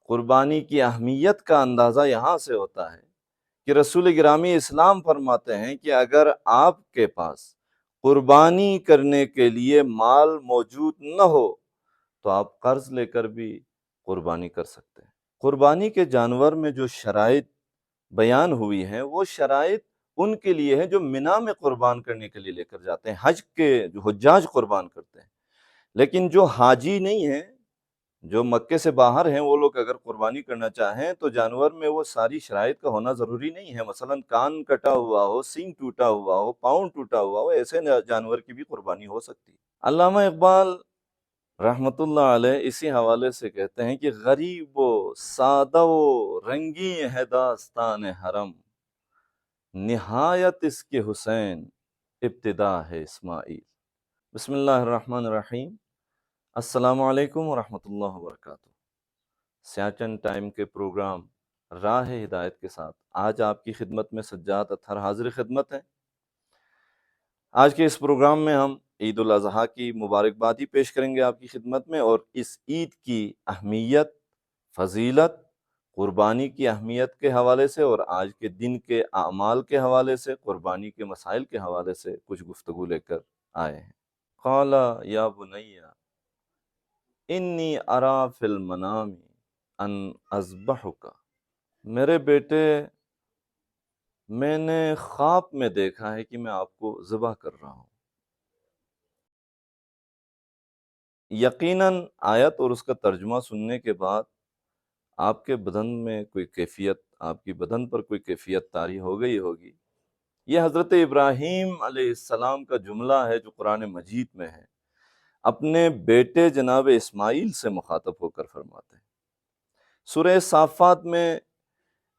قربانی کی اہمیت کا اندازہ یہاں سے ہوتا ہے کہ رسول گرامی اسلام فرماتے ہیں کہ اگر آپ کے پاس قربانی کرنے کے لیے مال موجود نہ ہو تو آپ قرض لے کر بھی قربانی کر سکتے ہیں۔ قربانی کے جانور میں جو شرائط بیان ہوئی ہیں وہ شرائط ان کے لیے ہیں جو منا میں قربان کرنے کے لیے لے کر جاتے ہیں، حج کے جو حجاج قربان کرتے ہیں۔ لیکن جو حاجی نہیں ہیں، جو مکے سے باہر ہیں، وہ لوگ اگر قربانی کرنا چاہیں تو جانور میں وہ ساری شرائط کا ہونا ضروری نہیں ہے۔ مثلا کان کٹا ہوا ہو، سینگ ٹوٹا ہوا ہو، پاؤں ٹوٹا ہوا ہو، ایسے جانور کی بھی قربانی ہو سکتی ہے۔ علامہ اقبال رحمت اللہ علیہ اسی حوالے سے کہتے ہیں کہ غریب و سادہ و رنگی ہے داستان حرم، نہایت اس کے حسین ابتدا ہے اسماعیل۔ بسم اللہ الرحمن الرحیم۔ السلام علیکم ورحمۃ اللہ وبرکاتہ۔ سیاچن ٹائم کے پروگرام راہ ہدایت کے ساتھ آج آپ کی خدمت میں سجاد اطہر حاضر خدمت ہے۔ آج کے اس پروگرام میں ہم عید الاضحیٰ کی مبارکبادی پیش کریں گے آپ کی خدمت میں، اور اس عید کی اہمیت، فضیلت، قربانی کی اہمیت کے حوالے سے اور آج کے دن کے اعمال کے حوالے سے، قربانی کے مسائل کے حوالے سے کچھ گفتگو لے کر آئے ہیں۔ قال یا بنی انی ارا فی المنام ان اذبحک، میرے بیٹے میں نے خواب میں دیکھا ہے کہ میں آپ کو ذبح کر رہا ہوں۔ یقیناً آیت اور اس کا ترجمہ سننے کے بعد آپ کے بدن میں کوئی کیفیت، آپ کی بدن پر کوئی کیفیت طاری ہو گئی ہوگی۔ یہ حضرت ابراہیم علیہ السلام کا جملہ ہے جو قرآن مجید میں ہے، اپنے بیٹے جناب اسماعیل سے مخاطب ہو کر فرماتے ہیں۔ سورہ صافات میں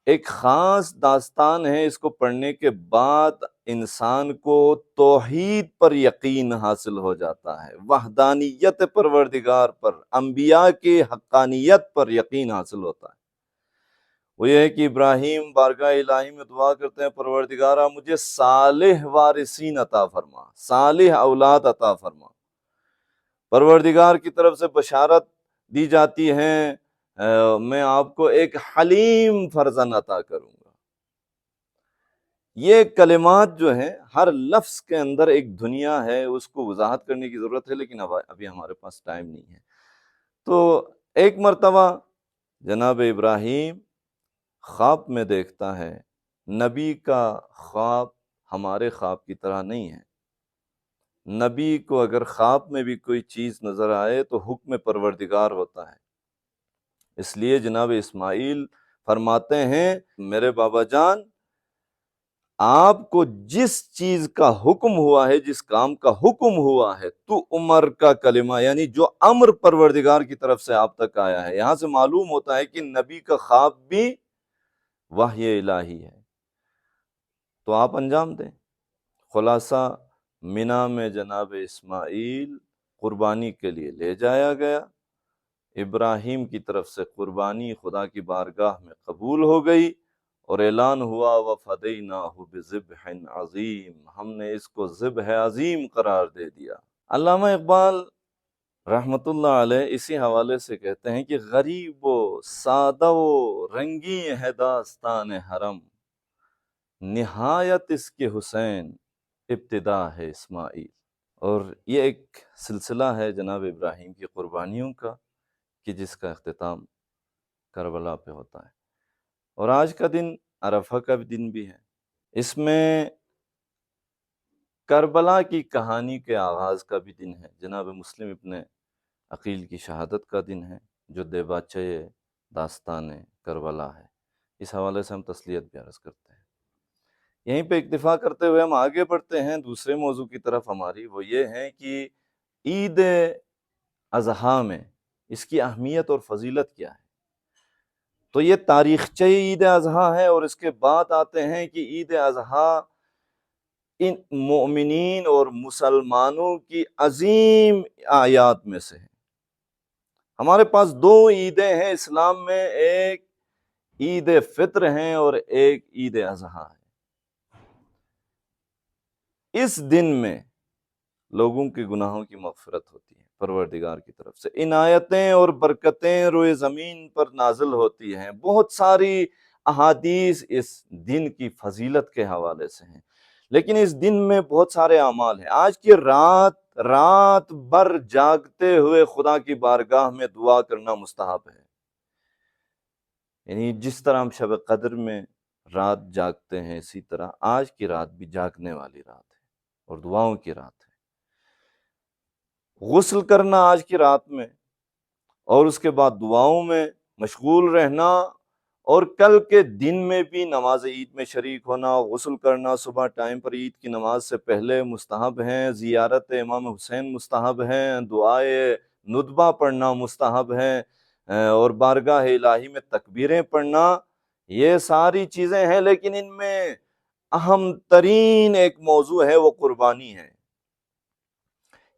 ایک خاص داستان ہے، اس کو پڑھنے کے بعد انسان کو توحید پر یقین حاصل ہو جاتا ہے، وحدانیت پروردگار پر، انبیاء کی حقانیت پر یقین حاصل ہوتا ہے۔ وہ یہ ہے کہ ابراہیم بارگاہ الہی میں دعا کرتے ہیں، پروردگارہ مجھے صالح وارثین عطا فرما، صالح اولاد عطا فرما۔ پروردگار کی طرف سے بشارت دی جاتی ہے، میں آپ کو ایک حلیم فرزند عطا کروں گا۔ یہ کلمات جو ہیں، ہر لفظ کے اندر ایک دنیا ہے، اس کو وضاحت کرنے کی ضرورت ہے، لیکن ابھی ہمارے پاس ٹائم نہیں ہے۔ تو ایک مرتبہ جناب ابراہیم خواب میں دیکھتا ہے، نبی کا خواب ہمارے خواب کی طرح نہیں ہے۔ نبی کو اگر خواب میں بھی کوئی چیز نظر آئے تو حکم پروردگار ہوتا ہے۔ اس لیے جناب اسماعیل فرماتے ہیں، میرے بابا جان، آپ کو جس چیز کا حکم ہوا ہے، جس کام کا حکم ہوا ہے، تو عمر کا کلمہ، یعنی جو امر پروردگار کی طرف سے آپ تک آیا ہے، یہاں سے معلوم ہوتا ہے کہ نبی کا خواب بھی وحی الہی ہے، تو آپ انجام دیں۔ خلاصہ منا میں جناب اسماعیل قربانی کے لیے لے جایا گیا، ابراہیم کی طرف سے قربانی خدا کی بارگاہ میں قبول ہو گئی، اور اعلان ہوا وَفَدَيْنَاهُ بِذِبْحٍ عَظِيمٍ، ہم نے اس کو ذبح عظیم قرار دے دیا۔ علامہ اقبال رحمت اللہ علیہ اسی حوالے سے کہتے ہیں کہ غریب و سادہ و رنگی ہے داستان حرم، نہایت اس کے حسین ابتدا ہے اسماعیل۔ اور یہ ایک سلسلہ ہے جناب ابراہیم کی قربانیوں کا کہ جس کا اختتام کربلا پہ ہوتا ہے، اور آج کا دن عرفہ کا دن بھی ہے۔ اس میں کربلا کی کہانی کے آغاز کا بھی دن ہے، جناب مسلم ابن عقیل کی شہادت کا دن ہے، جو دیباچہ داستان کربلا ہے۔ اس حوالے سے ہم تسلیت بھی عرض کرتے ہیں۔ یہیں پہ اکتفا کرتے ہوئے ہم آگے بڑھتے ہیں دوسرے موضوع کی طرف ہماری، وہ یہ ہے کہ عید اضحیٰ میں اس کی اہمیت اور فضیلت کیا ہے۔ تو یہ تاریخچہ عید اضحیٰ ہے، اور اس کے بعد آتے ہیں کہ عید اضحیٰ ان مومنین اور مسلمانوں کی عظیم اعیاد میں سے ہے۔ ہمارے پاس دو عیدیں ہیں اسلام میں، ایک عید فطر ہیں اور ایک عید اضحیٰ ہے۔ اس دن میں لوگوں کے گناہوں کی مغفرت ہوتی ہے، پروردگار کی طرف سے عنایتیں اور برکتیں روئے زمین پر نازل ہوتی ہیں۔ بہت ساری احادیث اس دن کی فضیلت کے حوالے سے ہیں، لیکن اس دن میں بہت سارے اعمال ہیں۔ آج کی رات بھر جاگتے ہوئے خدا کی بارگاہ میں دعا کرنا مستحب ہے۔ یعنی جس طرح ہم شب قدر میں رات جاگتے ہیں، اسی طرح آج کی رات بھی جاگنے والی رات ہے اور دعاؤں کی رات ہے۔ غسل کرنا آج کی رات میں اور اس کے بعد دعاؤں میں مشغول رہنا، اور کل کے دن میں بھی نماز عید میں شریک ہونا، غسل کرنا صبح ٹائم پر عید کی نماز سے پہلے مستحب ہیں، زیارت امام حسین مستحب ہیں، دعائے ندبہ پڑھنا مستحب ہیں، اور بارگاہ الہی میں تکبیریں پڑھنا، یہ ساری چیزیں ہیں۔ لیکن ان میں اہم ترین ایک موضوع ہے، وہ قربانی ہے۔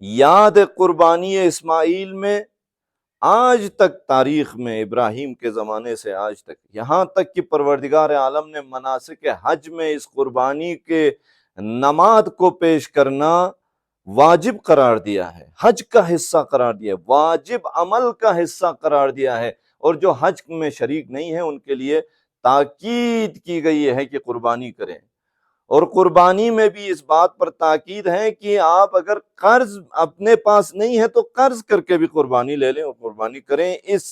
یاد قربانی اسماعیل میں آج تک تاریخ میں، ابراہیم کے زمانے سے آج تک، یہاں تک کہ پروردگار عالم نے مناسک حج میں اس قربانی کے نماد کو پیش کرنا واجب قرار دیا ہے، حج کا حصہ قرار دیا ہے، واجب عمل کا حصہ قرار دیا ہے، اور جو حج میں شریک نہیں ہیں ان کے لیے تاکید کی گئی ہے کہ قربانی کریں۔ اور قربانی میں بھی اس بات پر تاکید ہے کہ آپ اگر قرض اپنے پاس نہیں ہے تو قرض کر کے بھی قربانی لے لیں اور قربانی کریں، اس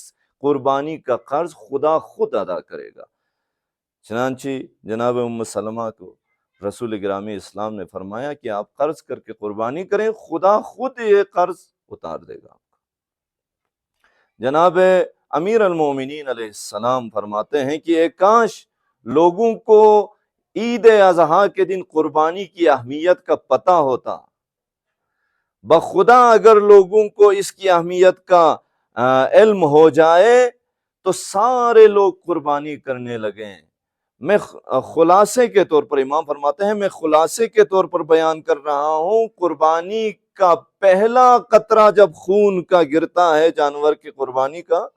قربانی کا قرض خدا خود ادا کرے گا۔ چنانچہ جناب ام سلمہ کو رسول گرامی اسلام نے فرمایا کہ آپ قرض کر کے قربانی کریں، خدا خود یہ قرض اتار دے گا۔ جناب امیر المومنین علیہ السلام فرماتے ہیں کہ ایک کاش لوگوں کو عید اضحیٰ کے دن قربانی کی اہمیت کا پتہ ہوتا، بخدا اگر لوگوں کو اس کی اہمیت کا علم ہو جائے تو سارے لوگ قربانی کرنے لگیں۔ میں خلاصے کے طور پر، امام فرماتے ہیں میں خلاصے کے طور پر بیان کر رہا ہوں، قربانی کا پہلا قطرہ جب خون کا گرتا ہے جانور کی قربانی کا،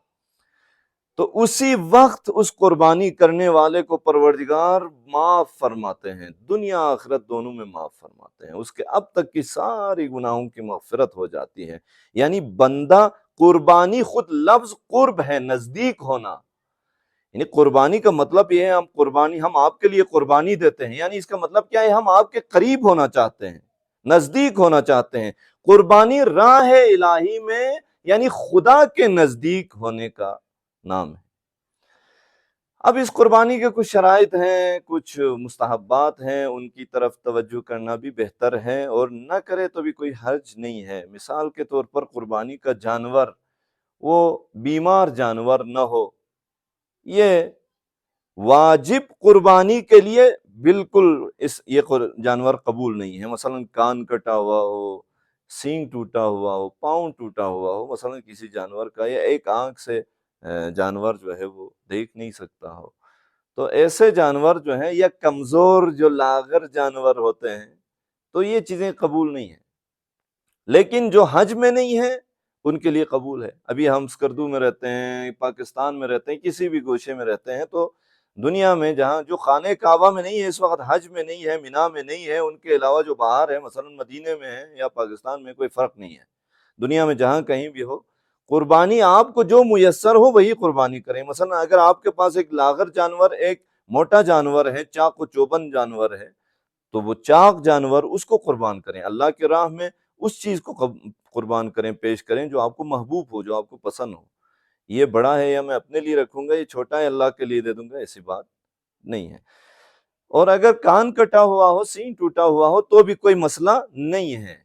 تو اسی وقت اس قربانی کرنے والے کو پروردگار معاف فرماتے ہیں، دنیا آخرت دونوں میں معاف فرماتے ہیں، اس کے اب تک کی ساری گناہوں کی مغفرت ہو جاتی ہے۔ یعنی بندہ قربانی، خود لفظ قرب ہے، نزدیک ہونا، یعنی قربانی کا مطلب یہ ہے ہم آپ کے لیے قربانی دیتے ہیں، یعنی اس کا مطلب کیا ہے، ہم آپ کے قریب ہونا چاہتے ہیں، نزدیک ہونا چاہتے ہیں۔ قربانی راہ الہی میں یعنی خدا کے نزدیک ہونے کا نام ہے۔ اب اس قربانی کے کچھ شرائط ہیں، کچھ مستحبات ہیں، ان کی طرف توجہ کرنا بھی بہتر ہے، اور نہ کرے تو بھی کوئی حرج نہیں ہے۔ مثال کے طور پر قربانی کا جانور وہ بیمار جانور نہ ہو، یہ واجب قربانی کے لیے بالکل یہ جانور قبول نہیں ہے۔ مثلا کان کٹا ہوا ہو، سینگ ٹوٹا ہوا ہو، پاؤں ٹوٹا ہوا ہو، مثلا کسی جانور کا، یا ایک آنکھ سے جانور جو ہے وہ دیکھ نہیں سکتا ہو، تو ایسے جانور جو ہیں، یا کمزور جو لاغر جانور ہوتے ہیں، تو یہ چیزیں قبول نہیں ہیں۔ لیکن جو حج میں نہیں ہے ان کے لیے قبول ہے۔ ابھی ہم سکردو میں رہتے ہیں، پاکستان میں رہتے ہیں، کسی بھی گوشے میں رہتے ہیں، تو دنیا میں جہاں جو خانہ کعبہ میں نہیں ہے اس وقت، حج میں نہیں ہے، مینا میں نہیں ہے، ان کے علاوہ جو باہر ہے، مثلا مدینے میں ہے یا پاکستان میں، کوئی فرق نہیں ہے۔ دنیا میں جہاں کہیں بھی ہو، قربانی آپ کو جو میسر ہو وہی قربانی کریں۔ مثلا اگر آپ کے پاس ایک لاغر جانور، ایک موٹا جانور ہے، چاق و چوبند جانور ہے، تو وہ چاق جانور اس کو قربان کریں، اللہ کی راہ میں اس چیز کو قربان کریں، پیش کریں جو آپ کو محبوب ہو، جو آپ کو پسند ہو۔ یہ بڑا ہے یا میں اپنے لیے رکھوں گا، یہ چھوٹا ہے اللہ کے لیے دے دوں گا، ایسی بات نہیں ہے۔ اور اگر کان کٹا ہوا ہو، سینگ ٹوٹا ہوا ہو، تو بھی کوئی مسئلہ نہیں ہے،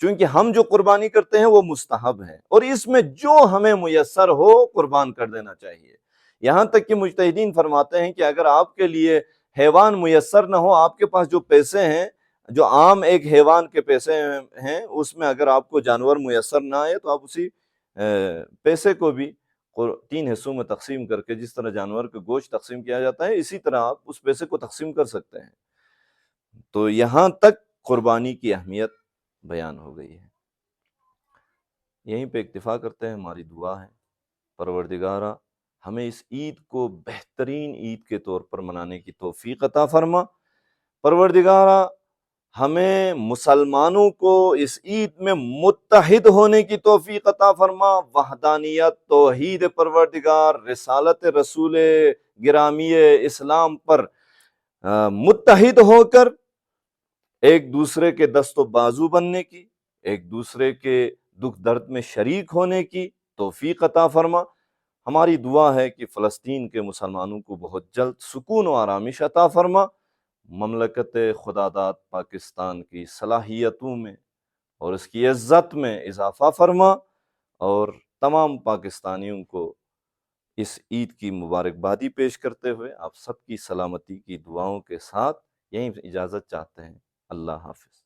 چونکہ ہم جو قربانی کرتے ہیں وہ مستحب ہے، اور اس میں جو ہمیں میسر ہو قربان کر دینا چاہیے۔ یہاں تک کہ مجتہدین فرماتے ہیں کہ اگر آپ کے لیے حیوان میسر نہ ہو، آپ کے پاس جو پیسے ہیں، جو عام ایک حیوان کے پیسے ہیں، اس میں اگر آپ کو جانور میسر نہ آئے تو آپ اسی پیسے کو بھی 3 حصوں میں تقسیم کر کے، جس طرح جانور کا گوشت تقسیم کیا جاتا ہے، اسی طرح آپ اس پیسے کو تقسیم کر سکتے ہیں۔ تو یہاں تک قربانی کی اہمیت بیان ہو گئی ہے۔ یہیں پہ اکتفا کرتے ہیں، ہماری دعا ہے پروردگارہ ہمیں اس عید کو بہترین عید کے طور پر منانے کی توفیق عطا فرما۔ پروردگارہ ہمیں مسلمانوں کو اس عید میں متحد ہونے کی توفیق عطا فرما، وحدانیت، توحید پروردگار، رسالت رسول گرامی اسلام پر متحد ہو کر ایک دوسرے کے دست و بازو بننے کی، ایک دوسرے کے دکھ درد میں شریک ہونے کی توفیق عطا فرما۔ ہماری دعا ہے کہ فلسطین کے مسلمانوں کو بہت جلد سکون و آرامش عطا فرما، مملکت خداداد پاکستان کی صلاحیتوں میں اور اس کی عزت میں اضافہ فرما، اور تمام پاکستانیوں کو اس عید کی مبارکبادی پیش کرتے ہوئے آپ سب کی سلامتی کی دعاؤں کے ساتھ یہیں اجازت چاہتے ہیں۔ اللہ حافظ۔